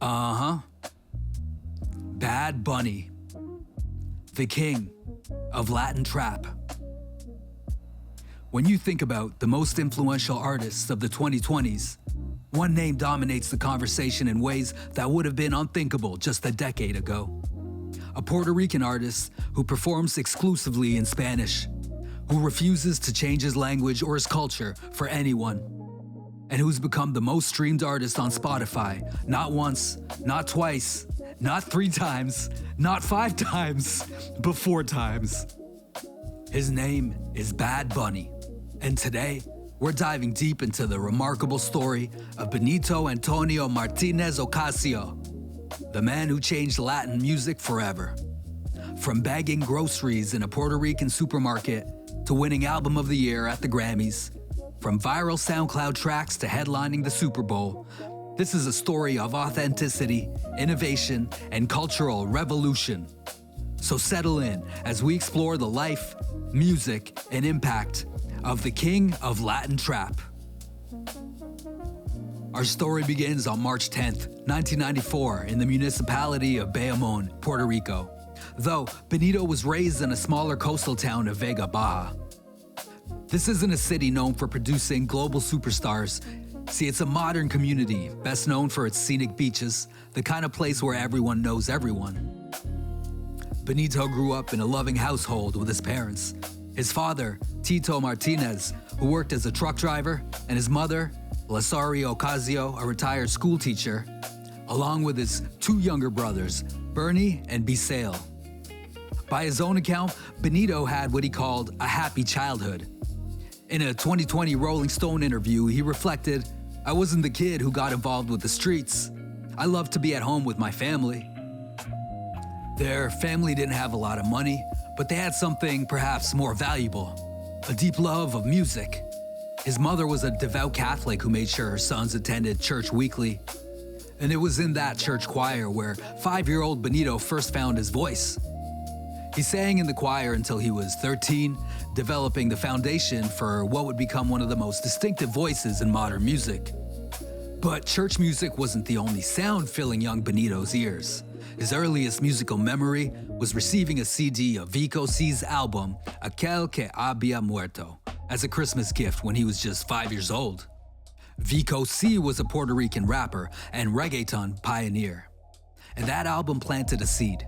Uh-huh. Bad Bunny, the king of Latin trap. When you think about the most influential artists of the 2020s, one name dominates the conversation in ways that would have been unthinkable just a decade ago. A Puerto Rican artist who performs exclusively in Spanish, who refuses to change his language or his culture for anyone, and who's become the most streamed artist on Spotify, not once, not twice, not 3 times, not 5 times, but 4 times. His name is Bad Bunny, and today we're diving deep into the remarkable story of Benito Antonio Martinez Ocasio, the man who changed Latin music forever. From bagging groceries in a Puerto Rican supermarket to winning Album of the Year at the Grammys, from viral SoundCloud tracks to headlining the Superbowl, this is a story of authenticity, innovation, and cultural revolution. So settle in as we explore the life, music, and impact of the king of Latin trap. Our story begins on March 10th, 1994 in the municipality of Bayamon, Puerto Rico, though Benito was raised in a smaller coastal town of Vega Baja. This isn't a city known for producing global superstars. See, it's a modern community, best known for its scenic beaches, the kind of place where everyone knows everyone. Benito grew up in a loving household with his parents. His father, Tito Martinez, who worked as a truck driver, and his mother, Lazario Ocasio, a retired school teacher, along with his 2 younger brothers, Bernie and Bisail. By his own account, Benito had what he called a happy childhood. In a 2020 Rolling Stone interview, he reflected, "I wasn't the kid who got involved with the streets. I loved to be at home with my family." Their family didn't have a lot of money, but they had something perhaps more valuable, a deep love of music. His mother was a devout Catholic who made sure her sons attended church weekly. And it was in that church choir where 5-year-old Benito first found his voice. He sang in the choir until he was 13, developing the foundation for what would become one of the most distinctive voices in modern music. But church music wasn't the only sound filling young Benito's ears. His earliest musical memory was receiving a CD of Vico C's album, Aquel que había muerto, as a Christmas gift when he was just 5 years old. Vico C was a Puerto Rican rapper and reggaeton pioneer, and that album planted a seed.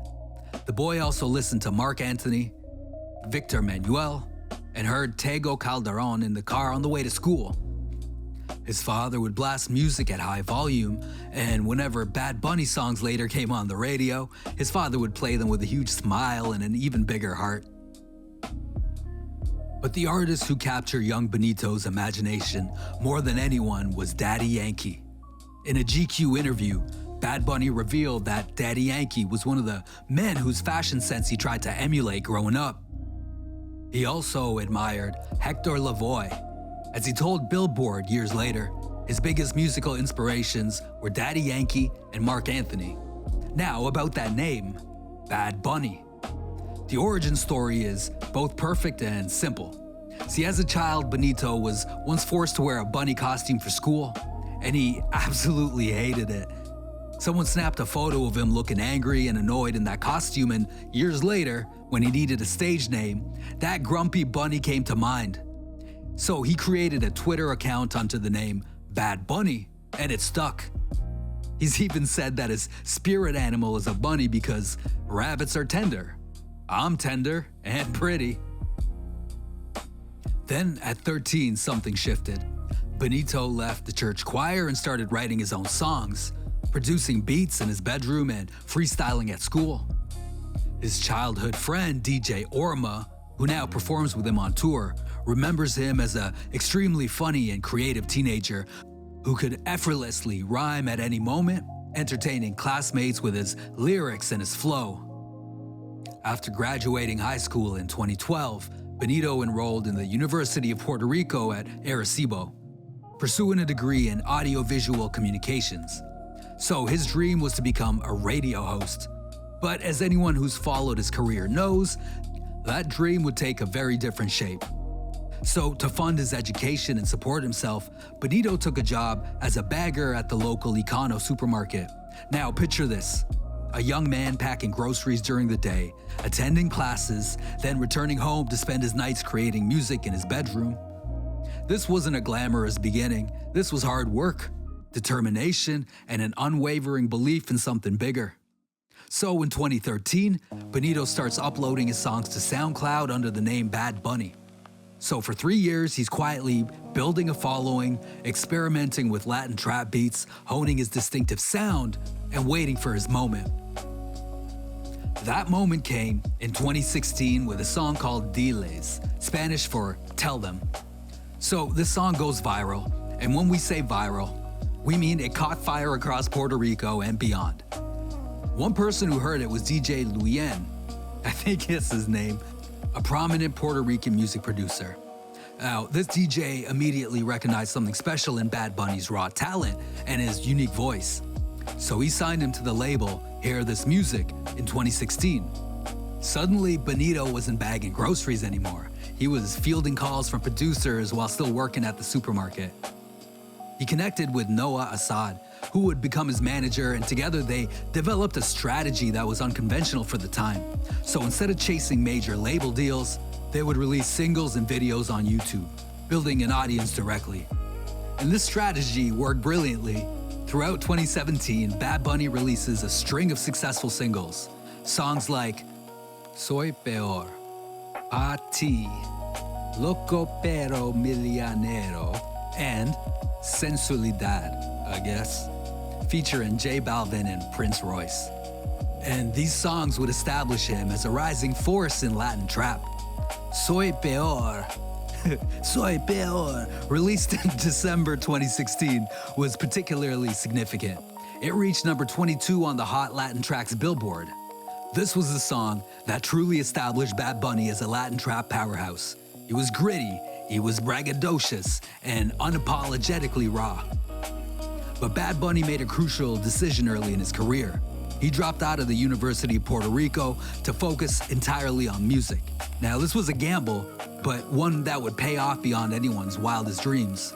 The boy also listened to Marc Anthony, Victor Manuel, and heard Tego Calderon in the car on the way to school. His father would blast music at high volume, and whenever Bad Bunny songs later came on the radio, his father would play them with a huge smile and an even bigger heart. But the artist who captured young Benito's imagination more than anyone was Daddy Yankee. In a GQ interview, Bad Bunny revealed that Daddy Yankee was one of the men whose fashion sense he tried to emulate growing up. He also admired Hector Lavoe. As he told Billboard years later, his biggest musical inspirations were Daddy Yankee and Marc Anthony. Now, about that name, Bad Bunny. The origin story is both perfect and simple. See, as a child, Benito was once forced to wear a bunny costume for school, and he absolutely hated it. Someone snapped a photo of him looking angry and annoyed in that costume, and years later, when he needed a stage name, that grumpy bunny came to mind. So he created a Twitter account under the name Bad Bunny, and it stuck. He's even said that his spirit animal is a bunny because rabbits are tender. I'm tender and pretty. Then at 13, something shifted. Benito left the church choir and started writing his own songs, producing beats in his bedroom and freestyling at school. His childhood friend, DJ Orma, who now performs with him on tour, remembers him as an extremely funny and creative teenager who could effortlessly rhyme at any moment, entertaining classmates with his lyrics and his flow. After graduating high school in 2012, Benito enrolled in the University of Puerto Rico at Arecibo, pursuing a degree in audiovisual communications. So his dream was to become a radio host. But as anyone who's followed his career knows, that dream would take a very different shape. So to fund his education and support himself, Benito took a job as a bagger at the local Econo supermarket, Now picture this. A young man packing groceries during the day, attending classes, then returning home to spend his nights creating music in his bedroom. This wasn't a glamorous beginning. This was hard work, determination, and an unwavering belief in something bigger. So in 2013, Benito starts uploading his songs to SoundCloud under the name Bad Bunny. So for 3 years, he's quietly building a following, experimenting with Latin trap beats, honing his distinctive sound, and waiting for his moment. That moment came in 2016 with a song called Diles, Spanish for Tell Them. So this song goes viral, and when we say viral, we mean it caught fire across Puerto Rico and beyond. One person who heard it was DJ Luyen, I think that's his name, a prominent Puerto Rican music producer. Now, this DJ immediately recognized something special in Bad Bunny's raw talent and his unique voice. So he signed him to the label Hear This Music in 2016. Suddenly, Benito wasn't bagging groceries anymore. He was fielding calls from producers while still working at the supermarket. He connected with Noah Assad, who would become his manager, and together they developed a strategy that was unconventional for the time. So instead of chasing major label deals, they would release singles and videos on YouTube, building an audience directly. And this strategy worked brilliantly. Throughout 2017, Bad Bunny releases a string of successful singles. Songs like Soy Peor, Pa Ti, Loco Pero Millonero, and Sensualidad, I guess, featuring J Balvin and Prince Royce. And these songs would establish him as a rising force in Latin trap. Soy Peor, Soy Peor, released in December 2016, was particularly significant. It reached number 22 on the Hot Latin Tracks Billboard. This was the song that truly established Bad Bunny as a Latin trap powerhouse. He was gritty, he was braggadocious, and unapologetically raw. But Bad Bunny made a crucial decision early in his career. He dropped out of the University of Puerto Rico to focus entirely on music. Now, this was a gamble, but one that would pay off beyond anyone's wildest dreams.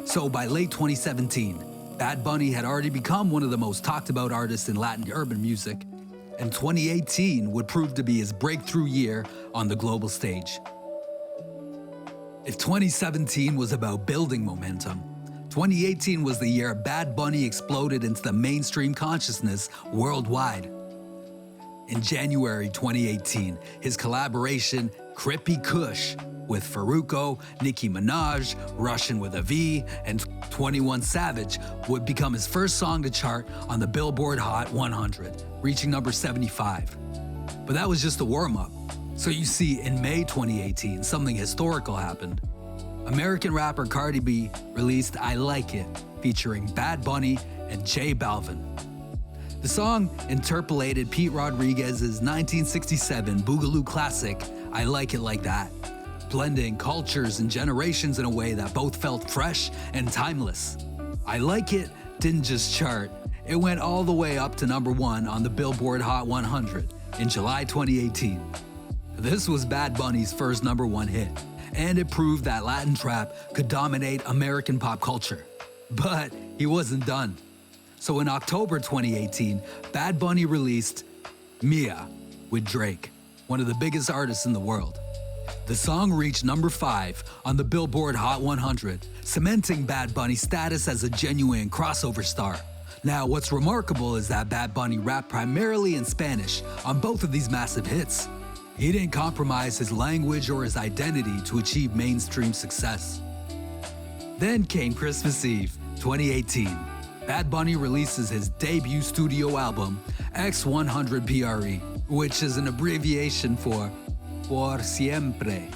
So by late 2017, Bad Bunny had already become one of the most talked about artists in Latin urban music, and 2018 would prove to be his breakthrough year on the global stage. If 2017 was about building momentum, 2018 was the year Bad Bunny exploded into the mainstream consciousness worldwide. In January 2018, his collaboration Crippy Kush with Farruko, Nicki Minaj, Russian with a V, and 21 Savage would become his first song to chart on the Billboard Hot 100, reaching number 75. But that was just a warm-up. So you see, in May 2018, something historical happened. American rapper Cardi B released I Like It, featuring Bad Bunny and J Balvin. The song interpolated Pete Rodriguez's 1967 Boogaloo classic, I Like It Like That, blending cultures and generations in a way that both felt fresh and timeless. I Like It didn't just chart, it went all the way up to number 1 on the Billboard Hot 100 in July 2018. This was Bad Bunny's first number 1 hit, and it proved that Latin trap could dominate American pop culture. But he wasn't done. So in October 2018, Bad Bunny released Mia with Drake, one of the biggest artists in the world. The song reached number 5 on the Billboard Hot 100, cementing Bad Bunny's status as a genuine crossover star. Now, what's remarkable is that Bad Bunny rapped primarily in Spanish on both of these massive hits. He didn't compromise his language or his identity to achieve mainstream success. Then came Christmas Eve, 2018. Bad Bunny releases his debut studio album, X100PRE, which is an abbreviation for Por Siempre,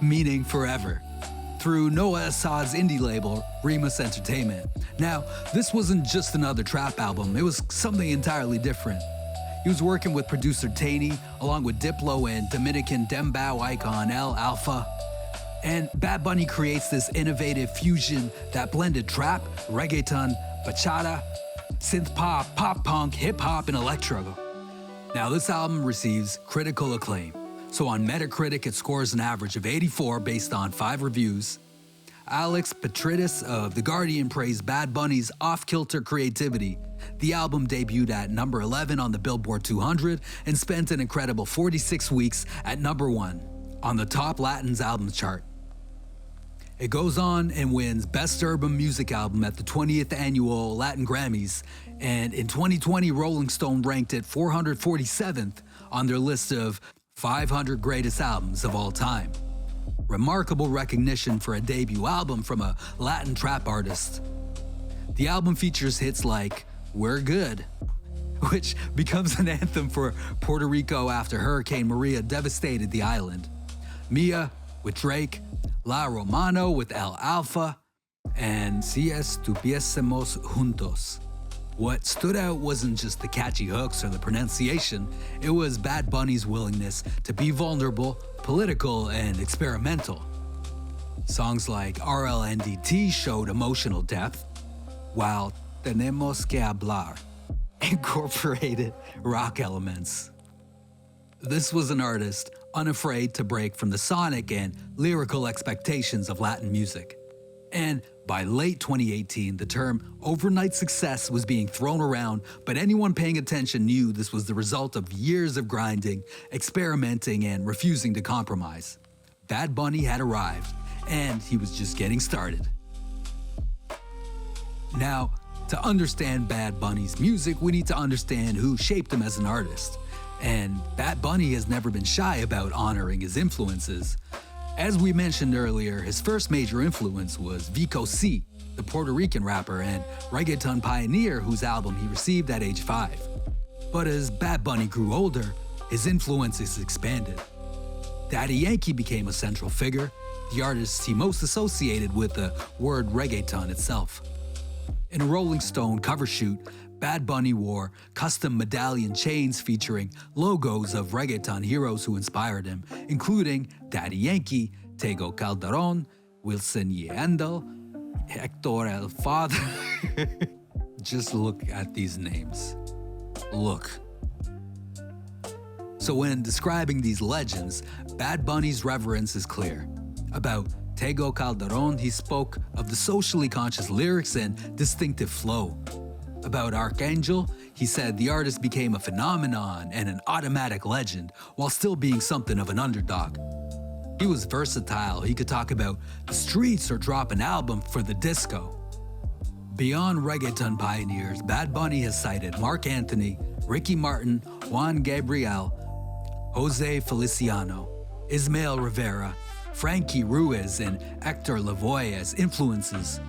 meaning forever, through Noah Assad's indie label, Remus Entertainment. Now, this wasn't just another trap album, it was something entirely different. He was working with producer Taney, along with Diplo and Dominican dembow icon El Alfa. And Bad Bunny creates this innovative fusion that blended trap, reggaeton, bachata, synth pop, pop punk, hip hop, and electro. Now, this album receives critical acclaim. So on Metacritic, it scores an average of 84 based on 5 reviews. Alex Petridis of The Guardian praised Bad Bunny's off-kilter creativity. The album debuted at number 11 on the Billboard 200 and spent an incredible 46 weeks at number 1 on the top Latin's albums chart. It goes on and wins Best Urban Music Album at the 20th Annual Latin Grammys, and in 2020 Rolling Stone ranked it 447th on their list of 500 greatest albums of all time. Remarkable recognition for a debut album from a Latin trap artist. The album features hits like We're Good, which becomes an anthem for Puerto Rico after Hurricane Maria devastated the island. Mia with Drake, La Romano with El Alfa, and Si Estuviésemos Juntos. What stood out wasn't just the catchy hooks or the pronunciation, it was Bad Bunny's willingness to be vulnerable, political, and experimental. Songs like RLNDT showed emotional depth, while Tenemos que Hablar incorporated rock elements. This was an artist unafraid to break from the sonic and lyrical expectations of Latin music. And by late 2018, the term overnight success was being thrown around, but anyone paying attention knew this was the result of years of grinding, experimenting, and refusing to compromise. Bad Bunny had arrived, and he was just getting started. Now, to understand Bad Bunny's music, we need to understand who shaped him as an artist. And Bad Bunny has never been shy about honoring his influences. As we mentioned earlier, his first major influence was Vico C, the Puerto Rican rapper and reggaeton pioneer whose album he received at age 5. But as Bad Bunny grew older, his influences expanded. Daddy Yankee became a central figure, the artist he most associated with the word reggaeton itself. In a Rolling Stone cover shoot, Bad Bunny wore custom medallion chains featuring logos of reggaeton heroes who inspired him, including Daddy Yankee, Tego Calderon, Wilson Yandel, Hector El Father. Just look at these names. Look. So when describing these legends, Bad Bunny's reverence is clear. About Tego Calderon, he spoke of the socially conscious lyrics and distinctive flow. About Archangel, he said the artist became a phenomenon and an automatic legend while still being something of an underdog. He was versatile, he could talk about the streets or drop an album for the disco. Beyond reggaeton pioneers, Bad Bunny has cited Mark Anthony, Ricky Martin, Juan Gabriel, Jose Feliciano, Ismael Rivera, Frankie Ruiz, and Hector Lavoe as influences.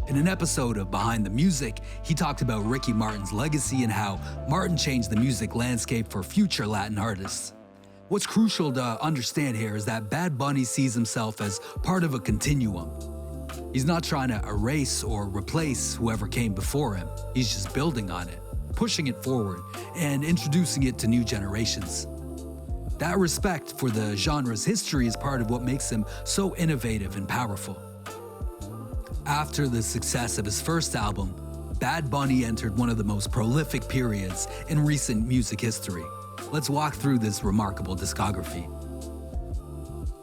In an episode of Behind the Music, he talked about Ricky Martin's legacy and how Martin changed the music landscape for future Latin artists. What's crucial to understand here is that Bad Bunny sees himself as part of a continuum. He's not trying to erase or replace whoever came before him. He's just building on it, pushing it forward, and introducing it to new generations. That respect for the genre's history is part of what makes him so innovative and powerful. After the success of his first album, Bad Bunny entered one of the most prolific periods in recent music history. Let's walk through this remarkable discography.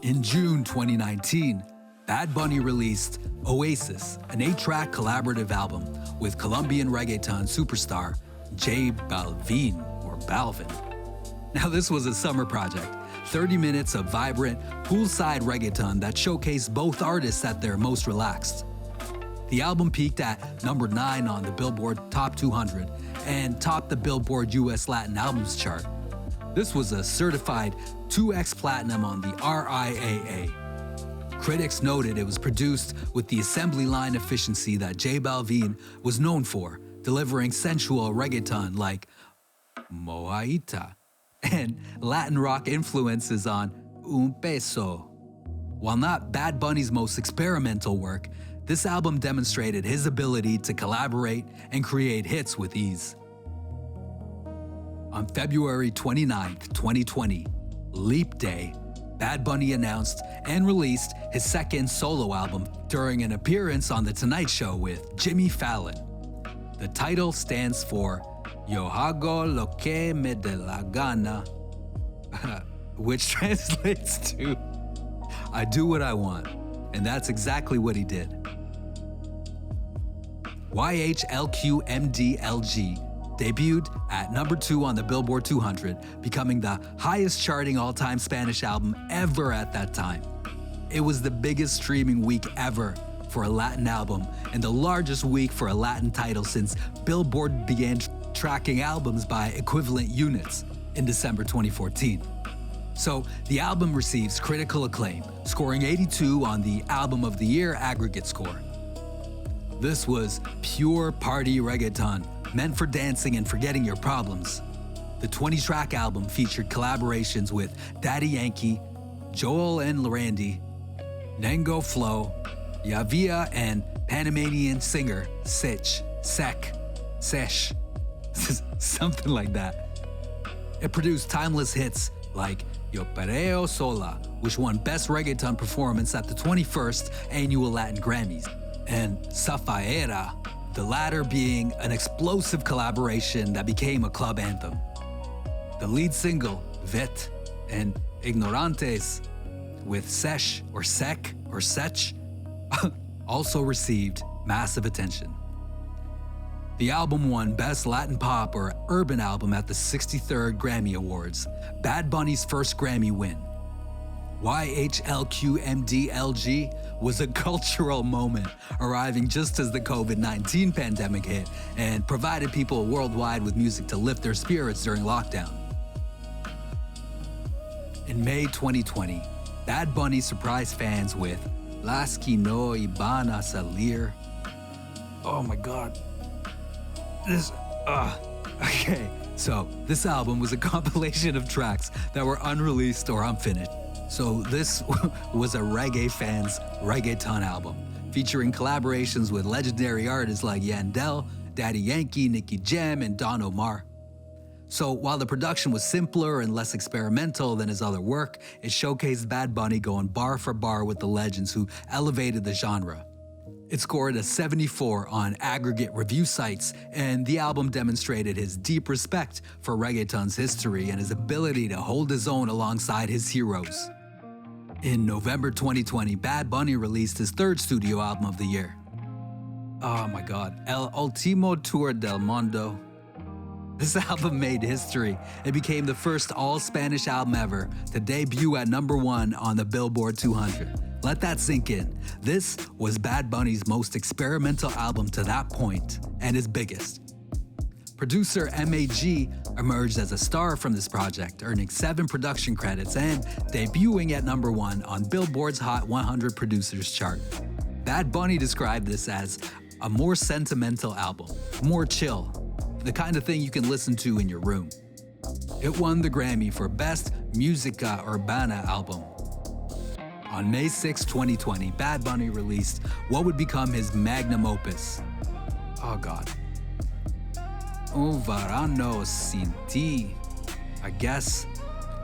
In June 2019, Bad Bunny released Oasis, an 8-track collaborative album with Colombian reggaeton superstar J Balvin, or Balvin. Now this was a summer project, 30 minutes of vibrant, poolside reggaeton that showcased both artists at their most relaxed. The album peaked at number 9 on the Billboard Top 200 and topped the Billboard US Latin Albums chart. This was a certified 2x platinum on the RIAA. Critics noted it was produced with the assembly line efficiency that J Balvin was known for, delivering sensual reggaeton like Moaita and Latin rock influences on Un Peso. While not Bad Bunny's most experimental work, this album demonstrated his ability to collaborate and create hits with ease. On February 29, 2020, Leap Day, Bad Bunny announced and released his second solo album during an appearance on The Tonight Show with Jimmy Fallon. The title stands for Yo hago lo que me de la gana, which translates to I do what I want. And that's exactly what he did. YHLQMDLG debuted at number 2 on the Billboard 200, becoming the highest charting all-time Spanish album ever at that time. It was the biggest streaming week ever for a Latin album and the largest week for a Latin title since Billboard began tracking albums by equivalent units in December 2014. So the album receives critical acclaim, scoring 82 on the Album of the Year aggregate score. This was pure party reggaeton, meant for dancing and forgetting your problems. The 20-track album featured collaborations with Daddy Yankee, Joel and Randy, Nengo Flow, Yavia, and Panamanian singer Sesh, something like that. It produced timeless hits like Yo Perreo Sola, which won Best Reggaeton Performance at the 21st Annual Latin Grammys, and Zafaera, the latter being an explosive collaboration that became a club anthem. The lead single, Vet, and Ignorantes, with Sesh or Sek or Sech, also received massive attention. The album won Best Latin Pop or Urban Album at the 63rd Grammy Awards, Bad Bunny's first Grammy win. YHLQMDLG was a cultural moment, arriving just as the COVID-19 pandemic hit and provided people worldwide with music to lift their spirits during lockdown. In May 2020, Bad Bunny surprised fans with Las que no iban a salir. Oh my God. Okay. So this album was a compilation of tracks that were unreleased or unfinished. So this was a reggae fan's reggaeton album, featuring collaborations with legendary artists like Yandel, Daddy Yankee, Nicky Jam, and Don Omar. So while the production was simpler and less experimental than his other work, it showcased Bad Bunny going bar for bar with the legends who elevated the genre. It scored a 74 on aggregate review sites, and the album demonstrated his deep respect for reggaeton's history and his ability to hold his own alongside his heroes. In November 2020, Bad Bunny released his third studio album of the year. Oh my God, El Último Tour del Mundo. This album made history. It became the first all-Spanish album ever to debut at number 1 on the Billboard 200. Let that sink in. This was Bad Bunny's most experimental album to that point, and his biggest. Producer MAG emerged as a star from this project, earning 7 production credits and debuting at number 1 on Billboard's Hot 100 Producers chart. Bad Bunny described this as a more sentimental album, more chill, the kind of thing you can listen to in your room. It won the Grammy for Best Música Urbana Album. On May 6, 2020, Bad Bunny released what would become his magnum opus. Oh God. Un Verano Sin Ti, I guess.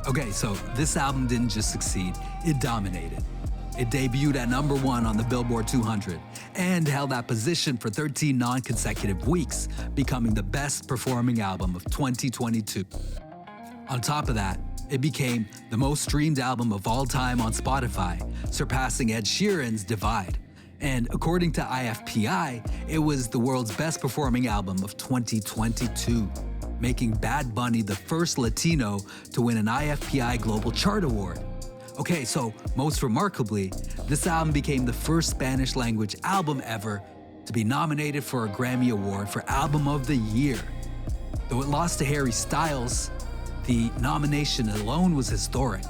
Okay, so this album didn't just succeed, it dominated. It debuted at number 1 on the Billboard 200 and held that position for 13 non-consecutive weeks, becoming the best performing album of 2022. On top of that, it became the most streamed album of all time on Spotify, surpassing Ed Sheeran's Divide. And according to IFPI, it was the world's best performing album of 2022, making Bad Bunny the first Latino to win an IFPI Global Chart Award. Okay, so most remarkably, this album became the first Spanish language album ever to be nominated for a Grammy Award for Album of the Year. Though it lost to Harry Styles, the nomination alone was historic.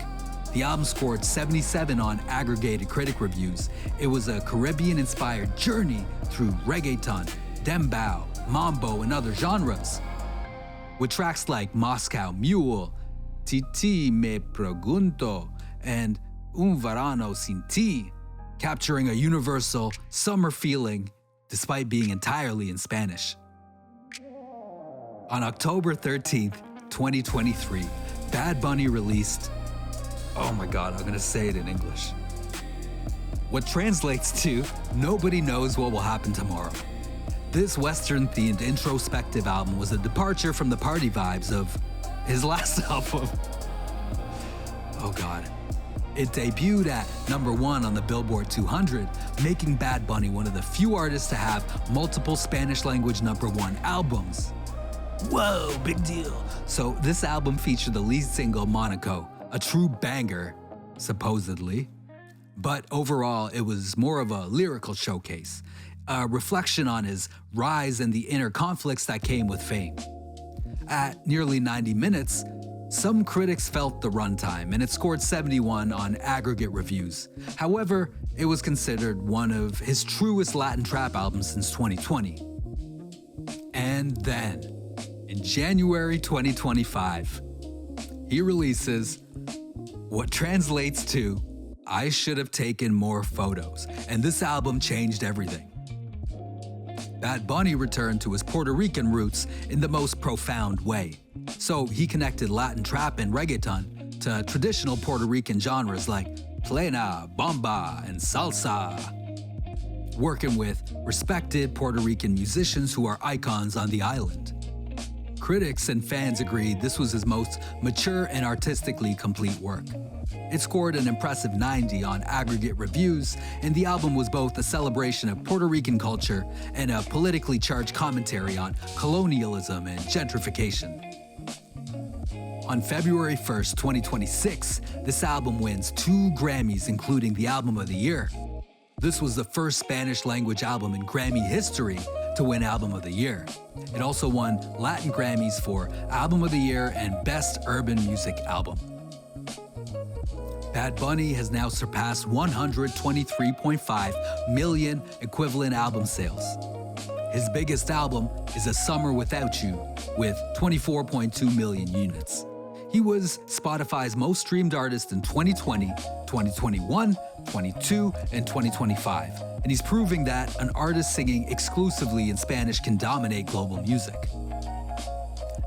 The album scored 77 on aggregated critic reviews. It was a Caribbean-inspired journey through reggaeton, dembow, mambo, and other genres. With tracks like Moscow Mule, Titi Me Pregunto, and Un Verano Sin Ti, capturing a universal summer feeling despite being entirely in Spanish. On October 13th, 2023, Bad Bunny released, oh my God, I'm gonna say it in English, what translates to Nobody Knows What Will Happen Tomorrow. This Western-themed introspective album was a departure from the party vibes of his last album. Oh God. It debuted at #1 on the Billboard 200, making Bad Bunny one of the few artists to have multiple Spanish-language #1 albums. Whoa, big deal. So this album featured the lead single Monaco, a true banger, supposedly. But overall, it was more of a lyrical showcase, a reflection on his rise and the inner conflicts that came with fame. At nearly 90 minutes, some critics felt the runtime, and it scored 71 on aggregate reviews. However, it was considered one of his truest Latin trap albums since 2020. And then, in January 2025, he releases what translates to "I should have taken more photos," and this album changed everything. Bad Bunny returned to his Puerto Rican roots in the most profound way. So he connected Latin trap and reggaeton to traditional Puerto Rican genres like plena, bomba, and salsa, working with respected Puerto Rican musicians who are icons on the island. Critics and fans agreed this was his most mature and artistically complete work. It scored an impressive 90 on aggregate reviews, and the album was both a celebration of Puerto Rican culture and a politically charged commentary on colonialism and gentrification. On February 1st, 2026, this album wins 2 Grammys, including the Album of the Year. This was the first Spanish-language album in Grammy history to win Album of the Year. It also won Latin Grammys for Album of the Year and Best Urban Music Album. Bad Bunny has now surpassed 123.5 million equivalent album sales. His biggest album is A Summer Without You, with 24.2 million units. He was Spotify's most streamed artist in 2020, 2021, 22, and 2025, and he's proving that an artist singing exclusively in Spanish can dominate global music.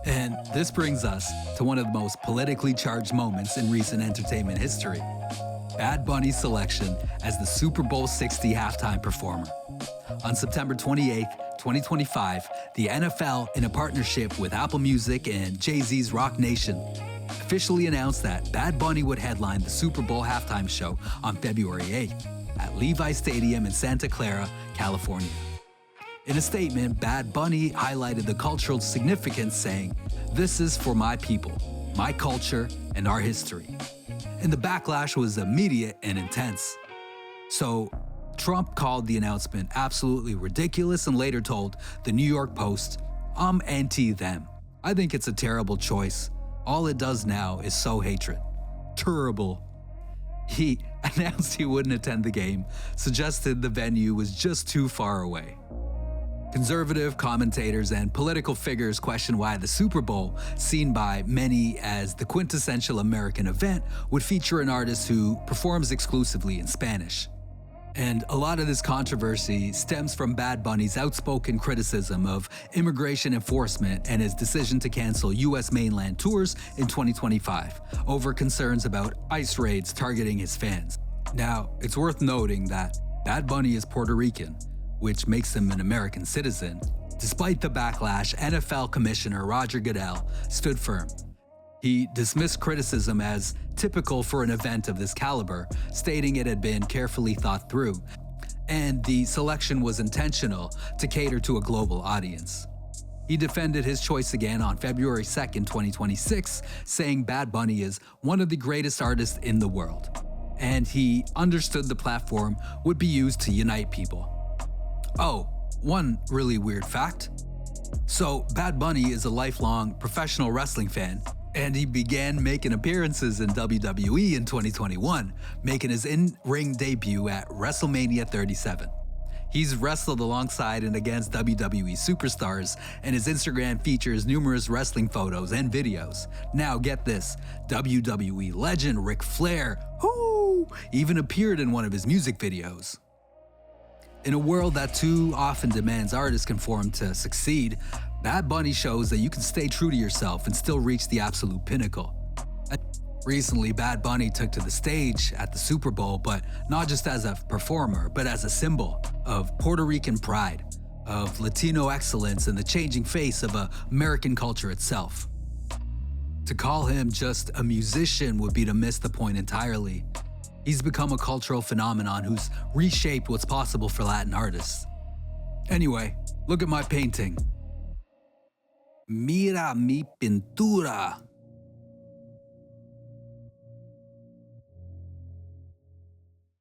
And this brings us to one of the most politically charged moments in recent entertainment history: Bad Bunny's selection as the Super Bowl 60 halftime performer. On September 28, 2025, the NFL, in a partnership with Apple Music and Jay-Z's Rock Nation, officially announced that Bad Bunny would headline the Super Bowl halftime show on February 8th at Levi Stadium in Santa Clara, California. In a statement, Bad Bunny highlighted the cultural significance, saying, "This is for my people, my culture, and our history." And the backlash was immediate and intense. So, Trump called the announcement absolutely ridiculous and later told the New York Post, "I'm anti-them. I think it's a terrible choice. All it does now is sow hatred. Terrible." He announced he wouldn't attend the game, suggested the venue was just too far away. Conservative commentators and political figures question why the Super Bowl, seen by many as the quintessential American event, would feature an artist who performs exclusively in Spanish. And a lot of this controversy stems from Bad Bunny's outspoken criticism of immigration enforcement and his decision to cancel U.S. mainland tours in 2025 over concerns about ICE raids targeting his fans. Now, it's worth noting that Bad Bunny is Puerto Rican, which makes him an American citizen. Despite the backlash, NFL Commissioner Roger Goodell stood firm. He dismissed criticism as typical for an event of this caliber, stating it had been carefully thought through, and the selection was intentional to cater to a global audience. He defended his choice again on February 2nd, 2026, saying Bad Bunny is one of the greatest artists in the world, and he understood the platform would be used to unite people. Oh, one really weird fact. So, Bad Bunny is a lifelong professional wrestling fan, and he began making appearances in WWE in 2021, making his in-ring debut at WrestleMania 37. He's wrestled alongside and against WWE superstars, and his Instagram features numerous wrestling photos and videos. Now get this, WWE legend Ric Flair, even appeared in one of his music videos. In a world that too often demands artists conform to succeed, Bad Bunny shows that you can stay true to yourself and still reach the absolute pinnacle. Recently, Bad Bunny took to the stage at the Super Bowl, but not just as a performer, but as a symbol of Puerto Rican pride, of Latino excellence, and the changing face of American culture itself. To call him just a musician would be to miss the point entirely. He's become a cultural phenomenon who's reshaped what's possible for Latin artists. Anyway, look at my painting. Mira mi pintura.